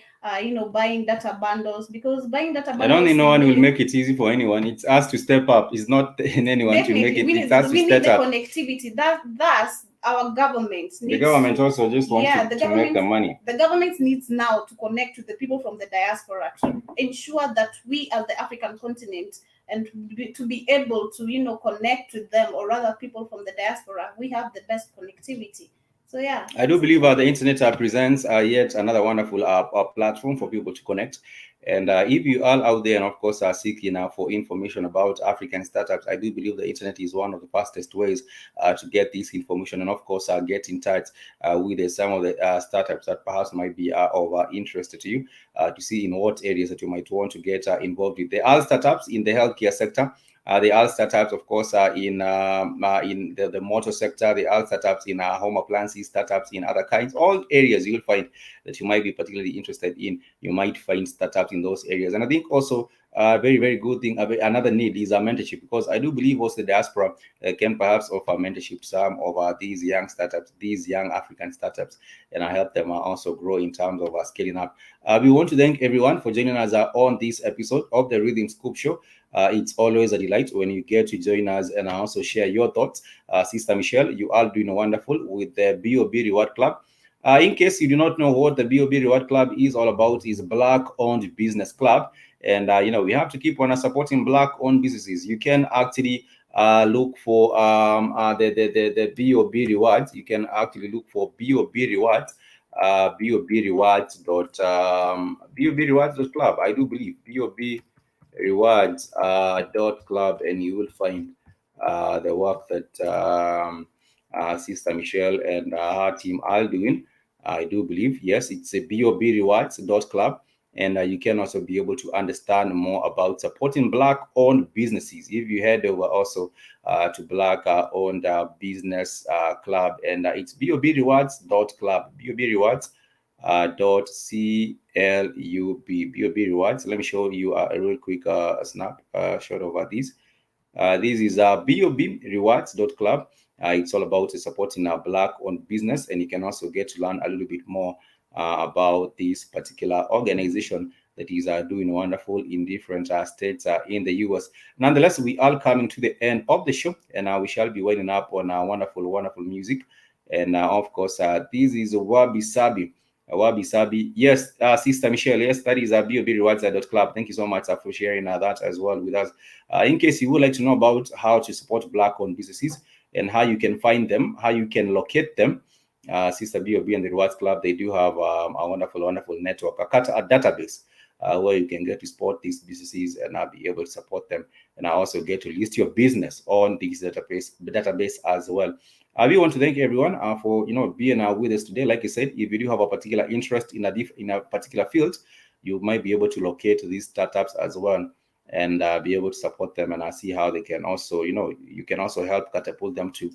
buying data bundles, because buying data bundles, I don't think no one will make it easy for anyone. It's us to step up. It's not in anyone to make it. It's us to we need step the up. connectivity. Thus, our government needs the government also just wants to make the money. The government needs now to connect with the people from the diaspora to ensure that we as the African continent and to be able to, connect with them, or rather people from the diaspora, we have the best connectivity. So yeah, I do believe the internet presents yet another wonderful platform for people to connect. And if you are out there and of course are seeking for information about African startups, I do believe the internet is one of the fastest ways to get this information, and of course get in touch with some of the startups that perhaps might be of interest to you, to see in what areas that you might want to get involved with. There are startups in the healthcare sector. They are startups, of course, in the motor sector. They are startups in home appliances, startups in other kinds. All areas you'll find that you might be particularly interested in. You might find startups in those areas. And I think also very, very good thing, another need is mentorship, because I do believe also the diaspora can perhaps offer mentorship to some of these young startups, these young African startups, and I help them also grow in terms of scaling up. We want to thank everyone for joining us on this episode of the Rhythm Scoop Show. It's always a delight when you get to join us and also share your thoughts. Sister Michelle, you are doing wonderful with the BOB Reward Club. In case you do not know what the BOB Reward Club is all about, is Black-owned business club. And, we have to keep on supporting Black-owned businesses. You can actually look for the BOB Rewards. You can actually look for BOB Rewards. BOBrewards.club. I do believe BOB rewards.club, and you will find the work that Sister Michelle and her team are doing. I do believe, yes, it's a BOBrewards.club, and you can also be able to understand more about supporting Black-owned businesses if you head over also to Black-owned business club, and it's BOBrewards.club. BOBrewards. .club BOB Rewards. Let me show you a real quick snapshot over this. This is BOBrewards.club. It's all about supporting a Black-owned business, and you can also get to learn a little bit more about this particular organization that is doing wonderful in different states in the US. Nonetheless, we are coming to the end of the show, and we shall be winding up on wonderful, wonderful music. And of course, this is Wabi Sabi. Yes, Sister Michelle, yes, that is BOBrewards.club. Thank you so much for sharing that as well with us. In case you would like to know about how to support Black-owned businesses and how you can find them, how you can locate them, Sister BOB and the Rewards Club, they do have a wonderful, wonderful network, a database where you can get to support these businesses and be able to support them, and also get to list your business on this database as well. We want to thank everyone for being with us today. Like I said, if you do have a particular interest in a particular field, you might be able to locate these startups as well and be able to support them and see how they can also, you can also help catapult them to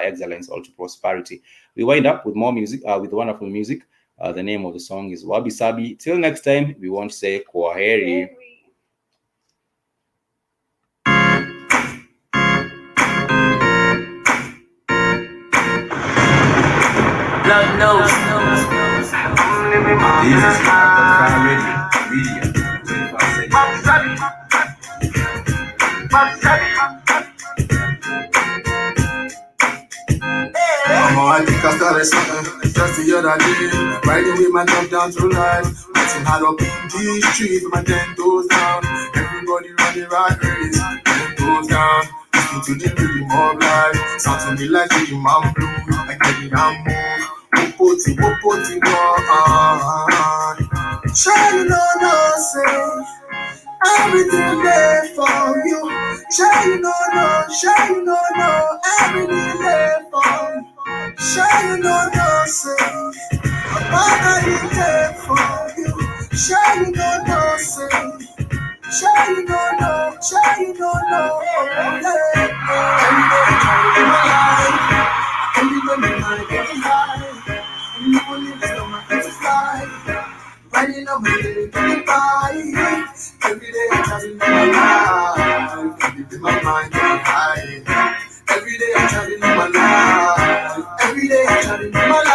excellence or to prosperity. We wind up with more music, with wonderful music. The name of the song is Wabi Sabi. Till next time, we want to say Kwaheri. Lord knows. This is Radio. I think I started something just the other day. Riding with my top down through life. Getting hard up in the street with my 10 toes down. Everybody running right race. 10 toes down. Listen to the rhythm of life. Sound to me like the man blue. I get it and move. Whoopoti, Shine no say everything there for you. Shine no, everything there for you. Shine no say I'm there for you. Shine no say. Shine no, every day I'm getting high. And you will live so much to fly. Riding on my little goodbye. Every day I'm traveling in my life. Keeping my mind getting high. Every day I'm traveling in my life. Every day I'm traveling in my life.